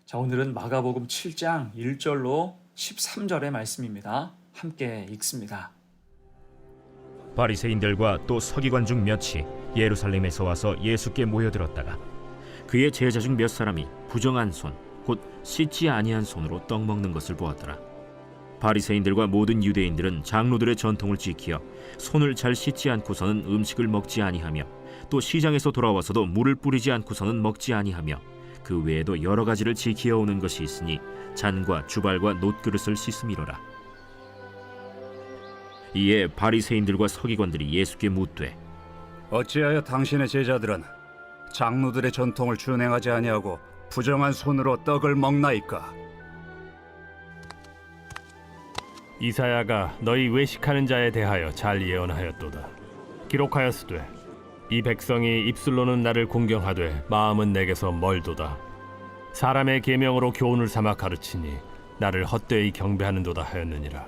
자, 오늘은 마가복음 7장 1절로 13절의 말씀입니다. 함께 읽습니다. 바리새인들과 또 서기관 중 몇이 예루살렘에서 와서 예수께 모여들었다가 그의 제자 중 몇 사람이 부정한 손, 곧 씻지 아니한 손으로 떡 먹는 것을 보았더라. 바리새인들과 모든 유대인들은 장로들의 전통을 지키어 손을 잘 씻지 않고서는 음식을 먹지 아니하며 또 시장에서 돌아와서도 물을 뿌리지 않고서는 먹지 아니하며 그 외에도 여러 가지를 지키어 오는 것이 있으니 잔과 주발과 놋그릇을 씻음이로라. 이에 바리새인들과 서기관들이 예수께 묻되 어찌하여 당신의 제자들은 장로들의 전통을 준행하지 아니하고 부정한 손으로 떡을 먹나이까? 이사야가 너희 외식하는 자에 대하여 잘 예언하였도다. 기록하였으되 이 백성이 입술로는 나를 공경하되 마음은 내게서 멀도다. 사람의 계명으로 교훈을 삼아 가르치니 나를 헛되이 경배하는도다 하였느니라.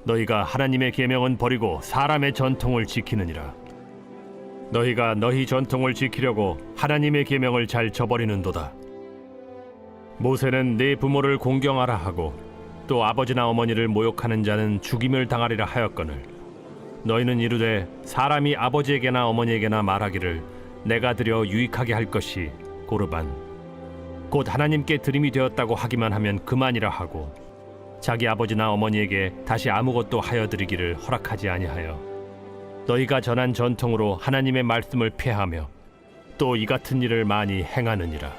너희가 하나님의 계명은 버리고 사람의 전통을 지키느니라. 너희가 너희 전통을 지키려고 하나님의 계명을 잘 저버리는도다. 모세는 네 부모를 공경하라 하고 또 아버지나 어머니를 모욕하는 자는 죽임을 당하리라 하였거늘 너희는 이르되 사람이 아버지에게나 어머니에게나 말하기를 내가 드려 유익하게 할 것이 고르반 곧 하나님께 드림이 되었다고 하기만 하면 그만이라 하고 자기 아버지나 어머니에게 다시 아무것도 하여 드리기를 허락하지 아니하여 너희가 전한 전통으로 하나님의 말씀을 폐하며 또 이 같은 일을 많이 행하느니라.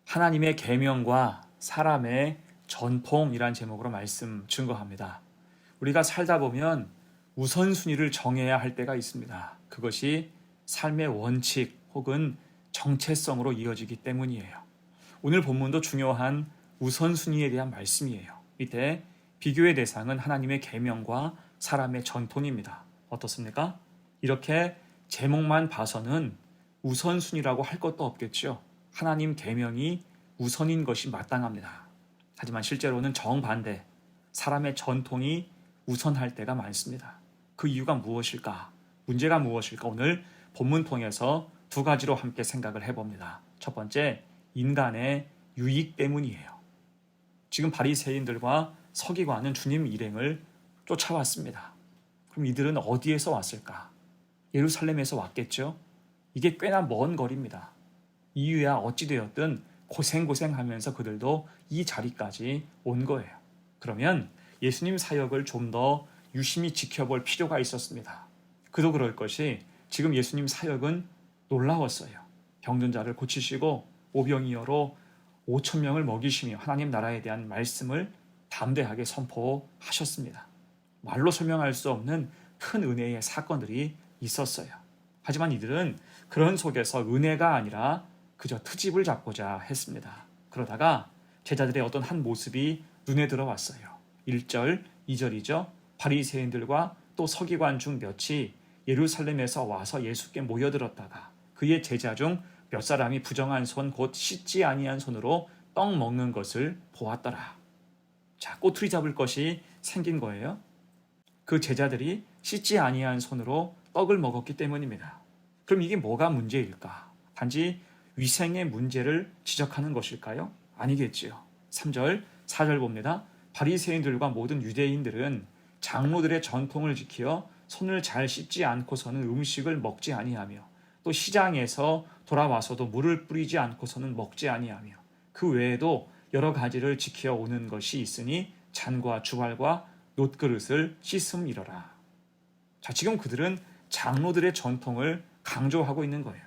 하나님의 계명과 사람의 전통이란 제목으로 말씀 증거합니다. 우리가 살다 보면 우선순위를 정해야 할 때가 있습니다. 그것이 삶의 원칙 혹은 정체성으로 이어지기 때문이에요. 오늘 본문도 중요한 우선순위에 대한 말씀이에요. 밑에 비교의 대상은 하나님의 계명과 사람의 전통입니다. 어떻습니까? 이렇게 제목만 봐서는 우선순위라고 할 것도 없겠죠. 하나님 계명이 우선인 것이 마땅합니다. 하지만 실제로는 정반대, 사람의 전통이 우선할 때가 많습니다. 그 이유가 무엇일까? 문제가 무엇일까? 오늘 본문 통해서 두 가지로 함께 생각을 해봅니다. 첫 번째, 인간의 유익 때문이에요. 지금 바리새인들과 서기관은 주님 일행을 쫓아왔습니다. 그럼 이들은 어디에서 왔을까? 예루살렘에서 왔겠죠? 이게 꽤나 먼 거리입니다. 이유야 어찌되었든 고생하면서 그들도 이 자리까지 온 거예요. 그러면 예수님 사역을 좀 더 유심히 지켜볼 필요가 있었습니다. 그도 그럴 것이 지금 예수님 사역은 놀라웠어요. 병든 자를 고치시고 오병이어로 5천 명을 먹이시며 하나님 나라에 대한 말씀을 담대하게 선포하셨습니다. 말로 설명할 수 없는 큰 은혜의 사건들이 있었어요. 하지만 이들은 그런 속에서 은혜가 아니라 그저 트집을 잡고자 했습니다. 그러다가 제자들의 어떤 한 모습이 눈에 들어왔어요. 1절, 2절이죠. 바리새인들과 또 서기관 중 몇이 예루살렘에서 와서 예수께 모여들었다가 그의 제자 중 몇 사람이 부정한 손 곧 씻지 아니한 손으로 떡 먹는 것을 보았더라. 자, 꼬투리 잡을 것이 생긴 거예요. 그 제자들이 씻지 아니한 손으로 떡을 먹었기 때문입니다. 그럼 이게 뭐가 문제일까? 단지 위생의 문제를 지적하는 것일까요? 아니겠지요. 3절, 4절 봅니다. 바리새인들과 모든 유대인들은 장로들의 전통을 지키어 손을 잘 씻지 않고서는 음식을 먹지 아니하며 또 시장에서 돌아와서도 물을 뿌리지 않고서는 먹지 아니하며 그 외에도 여러 가지를 지켜 오는 것이 있으니 잔과 주발과 놋그릇을 씻음이러라. 자, 지금 그들은 장로들의 전통을 강조하고 있는 거예요.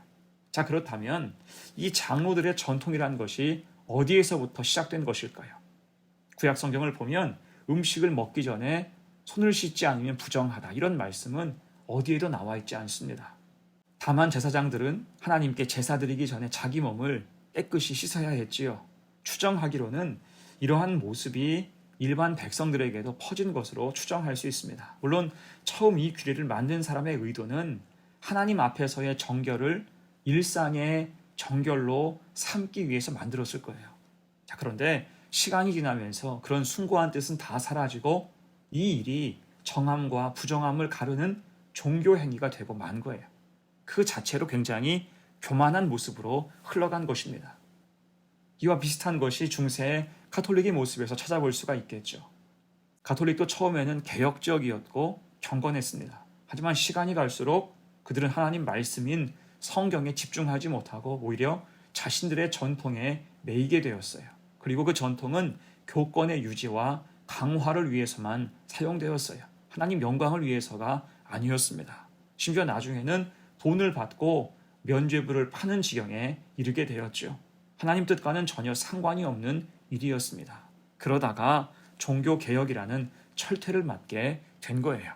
자, 그렇다면 이 장로들의 전통이라는 것이 어디에서부터 시작된 것일까요? 구약 성경을 보면 음식을 먹기 전에 손을 씻지 않으면 부정하다, 이런 말씀은 어디에도 나와 있지 않습니다. 다만 제사장들은 하나님께 제사 드리기 전에 자기 몸을 깨끗이 씻어야 했지요. 추정하기로는 이러한 모습이 일반 백성들에게도 퍼진 것으로 추정할 수 있습니다. 물론 처음 이 규례를 만든 사람의 의도는 하나님 앞에서의 정결을 일상의 정결로 삼기 위해서 만들었을 거예요. 자, 그런데 시간이 지나면서 그런 숭고한 뜻은 다 사라지고 이 일이 정함과 부정함을 가르는 종교 행위가 되고 만 거예요. 그 자체로 굉장히 교만한 모습으로 흘러간 것입니다. 이와 비슷한 것이 중세의 가톨릭의 모습에서 찾아볼 수가 있겠죠. 가톨릭도 처음에는 개혁적이었고 경건했습니다. 하지만 시간이 갈수록 그들은 하나님 말씀인 성경에 집중하지 못하고 오히려 자신들의 전통에 매이게 되었어요. 그리고 그 전통은 교권의 유지와 강화를 위해서만 사용되었어요. 하나님 영광을 위해서가 아니었습니다. 심지어 나중에는 돈을 받고 면죄부를 파는 지경에 이르게 되었죠. 하나님 뜻과는 전혀 상관이 없는 일이었습니다. 그러다가 종교개혁이라는 철퇴를 맞게 된 거예요.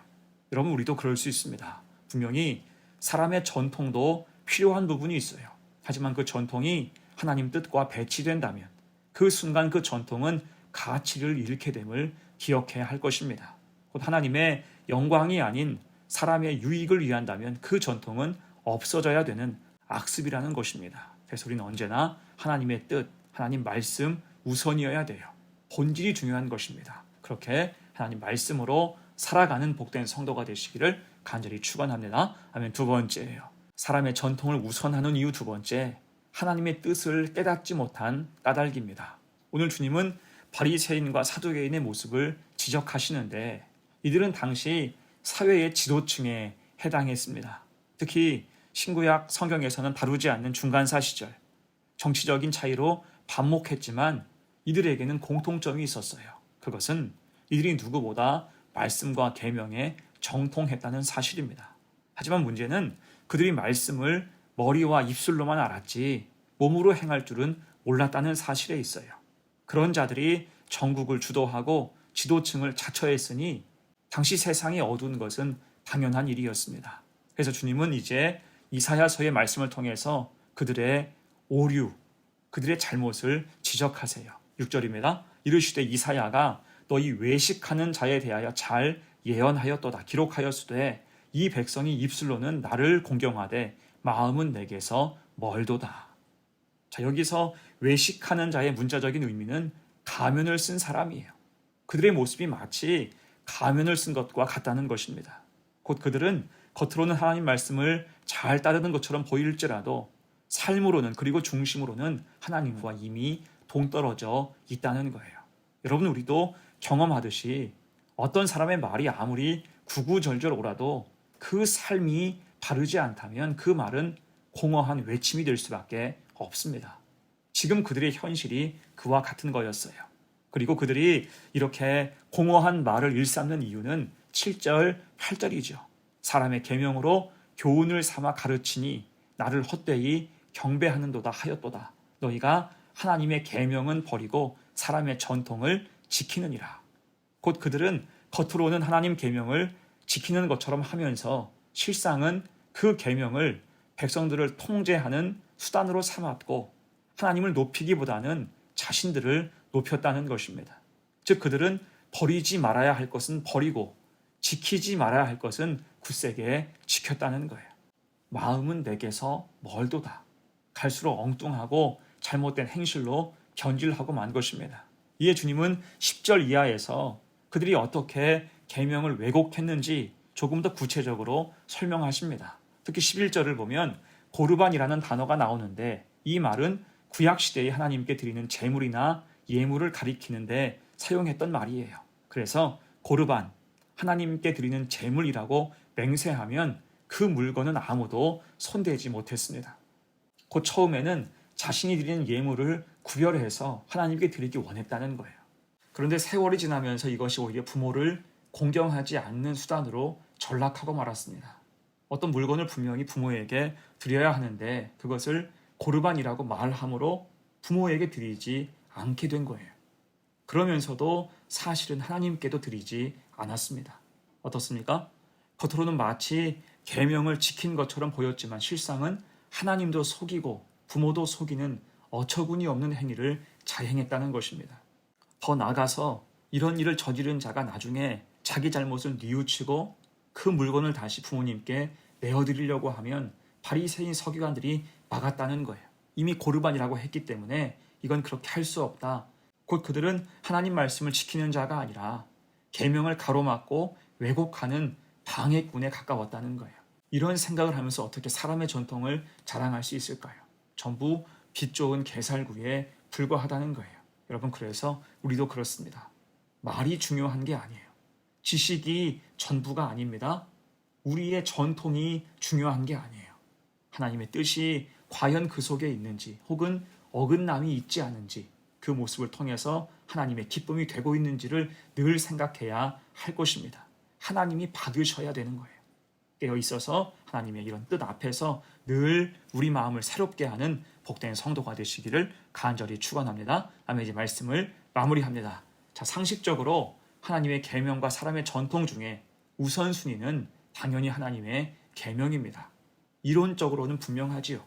여러분, 우리도 그럴 수 있습니다. 분명히 사람의 전통도 필요한 부분이 있어요. 하지만 그 전통이 하나님 뜻과 배치된다면 그 순간 그 전통은 가치를 잃게 됨을 기억해야 할 것입니다. 곧 하나님의 영광이 아닌 사람의 유익을 위한다면 그 전통은 없어져야 되는 악습이라는 것입니다. 그래서 우리는 언제나 하나님의 뜻, 하나님 말씀 우선이어야 돼요. 본질이 중요한 것입니다. 그렇게 하나님 말씀으로 살아가는 복된 성도가 되시기를 간절히 축원합니다. 아멘. 두 번째예요. 사람의 전통을 우선하는 이유 두 번째, 하나님의 뜻을 깨닫지 못한 까닭입니다. 오늘 주님은 바리새인과 사두개인의 모습을 지적하시는데 이들은 당시 사회의 지도층에 해당했습니다. 특히 신구약 성경에서는 다루지 않는 중간사 시절, 정치적인 차이로 반목했지만 이들에게는 공통점이 있었어요. 그것은 이들이 누구보다 말씀과 계명에 정통했다는 사실입니다. 하지만 문제는 그들이 말씀을 머리와 입술로만 알았지 몸으로 행할 줄은 몰랐다는 사실에 있어요. 그런 자들이 정국을 주도하고 지도층을 자처했으니 당시 세상이 어두운 것은 당연한 일이었습니다. 그래서 주님은 이제 이사야서의 말씀을 통해서 그들의 오류, 그들의 잘못을 지적하세요. 6절입니다. 이르시되 이사야가 너희 외식하는 자에 대하여 잘 예언하였도다. 기록하였으되 이 백성이 입술로는 나를 공경하되 마음은 내게서 멀도다. 자, 여기서 외식하는 자의 문자적인 의미는 가면을 쓴 사람이에요. 그들의 모습이 마치 가면을 쓴 것과 같다는 것입니다. 곧 그들은 겉으로는 하나님 말씀을 잘 따르는 것처럼 보일지라도 삶으로는, 그리고 중심으로는 하나님과 이미 동떨어져 있다는 거예요. 여러분, 우리도 경험하듯이 어떤 사람의 말이 아무리 구구절절 오라도 그 삶이 바르지 않다면 그 말은 공허한 외침이 될 수밖에 없습니다. 지금 그들의 현실이 그와 같은 거였어요. 그리고 그들이 이렇게 공허한 말을 일삼는 이유는 7절, 8절이죠. 사람의 계명으로 교훈을 삼아 가르치니 나를 헛되이 경배하는도다 하였도다. 너희가 하나님의 계명은 버리고 사람의 전통을 지키느니라. 곧 그들은 겉으로는 하나님 계명을 지키는 것처럼 하면서 실상은 그 계명을 백성들을 통제하는 수단으로 삼았고 하나님을 높이기보다는 자신들을 높였다는 것입니다. 즉 그들은 버리지 말아야 할 것은 버리고 지키지 말아야 할 것은 굳세게 지켰다는 거예요. 마음은 내게서 멀도다. 갈수록 엉뚱하고 잘못된 행실로 견질하고 만 것입니다. 이에 주님은 10절 이하에서 그들이 어떻게 계명을 왜곡했는지 조금 더 구체적으로 설명하십니다. 특히 11절을 보면 고르반이라는 단어가 나오는데 이 말은 구약시대에 하나님께 드리는 제물이나 예물을 가리키는데 사용했던 말이에요. 그래서 고르반, 하나님께 드리는 제물이라고 맹세하면 그 물건은 아무도 손대지 못했습니다. 곧 처음에는 자신이 드리는 예물을 구별해서 하나님께 드리기 원했다는 거예요. 그런데 세월이 지나면서 이것이 오히려 부모를 공경하지 않는 수단으로 전락하고 말았습니다. 어떤 물건을 분명히 부모에게 드려야 하는데 그것을 고르반이라고 말함으로 부모에게 드리지 않게 된 거예요. 그러면서도 사실은 하나님께도 드리지 않았습니다. 어떻습니까? 겉으로는 마치 계명을 지킨 것처럼 보였지만 실상은 하나님도 속이고 부모도 속이는 어처구니 없는 행위를 자행했다는 것입니다. 더 나아가서 이런 일을 저지른 자가 나중에 자기 잘못을 뉘우치고 그 물건을 다시 부모님께 내어드리려고 하면 바리새인 서기관들이 막았다는 거예요. 이미 고르반이라고 했기 때문에 이건 그렇게 할 수 없다. 곧 그들은 하나님 말씀을 지키는 자가 아니라 계명을 가로막고 왜곡하는 방해꾼에 가까웠다는 거예요. 이런 생각을 하면서 어떻게 사람의 전통을 자랑할 수 있을까요? 전부 빛 좋은 개살구에 불과하다는 거예요. 여러분, 그래서 우리도 그렇습니다. 말이 중요한 게 아니에요. 지식이 전부가 아닙니다. 우리의 전통이 중요한 게 아니에요. 하나님의 뜻이 과연 그 속에 있는지, 혹은 어긋남이 있지 않은지, 그 모습을 통해서 하나님의 기쁨이 되고 있는지를 늘 생각해야 할 것입니다. 하나님이 받으셔야 되는 거예요. 깨어 있어서 하나님의 이런 뜻 앞에서 늘 우리 마음을 새롭게 하는 복된 성도가 되시기를 간절히 축원합니다. 아멘. 이제 말씀을 마무리합니다. 자, 상식적으로 하나님의 계명과 사람의 전통 중에 우선순위는 당연히 하나님의 계명입니다. 이론적으로는 분명하지요.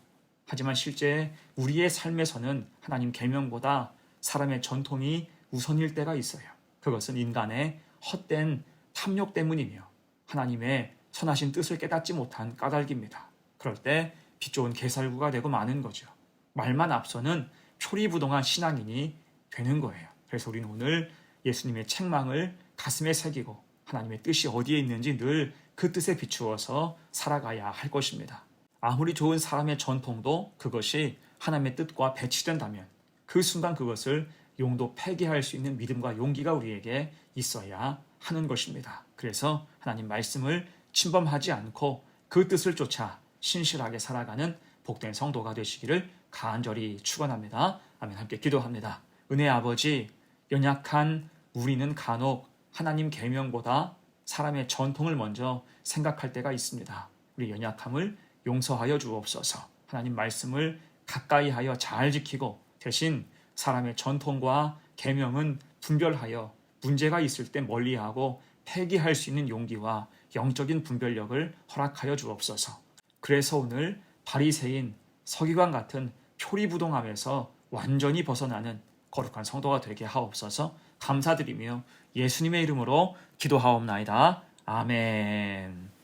하지만 실제 우리의 삶에서는 하나님 계명보다 사람의 전통이 우선일 때가 있어요. 그것은 인간의 헛된 탐욕 때문이며 하나님의 선하신 뜻을 깨닫지 못한 까닭입니다. 그럴 때 빛 좋은 개살구가 되고 마는 거죠. 말만 앞서는 표리부동한 신앙인이 되는 거예요. 그래서 우리는 오늘 예수님의 책망을 가슴에 새기고 하나님의 뜻이 어디에 있는지 늘 그 뜻에 비추어서 살아가야 할 것입니다. 아무리 좋은 사람의 전통도 그것이 하나님의 뜻과 배치된다면 그 순간 그것을 용도 폐기할 수 있는 믿음과 용기가 우리에게 있어야 하는 것입니다. 그래서 하나님 말씀을 침범하지 않고 그 뜻을 쫓아 신실하게 살아가는 복된 성도가 되시기를 간절히 축원합니다. 아멘. 함께 기도합니다. 은혜의 아버지, 연약한 우리는 간혹 하나님 계명보다 사람의 전통을 먼저 생각할 때가 있습니다. 우리 연약함을 용서하여 주옵소서. 하나님 말씀을 가까이 하여 잘 지키고 대신 사람의 전통과 계명은 분별하여 문제가 있을 때 멀리하고 폐기할 수 있는 용기와 영적인 분별력을 허락하여 주옵소서. 그래서 오늘 바리새인 서기관 같은 표리부동함에서 완전히 벗어나는 거룩한 성도가 되게 하옵소서. 감사드리며 예수님의 이름으로 기도하옵나이다. 아멘.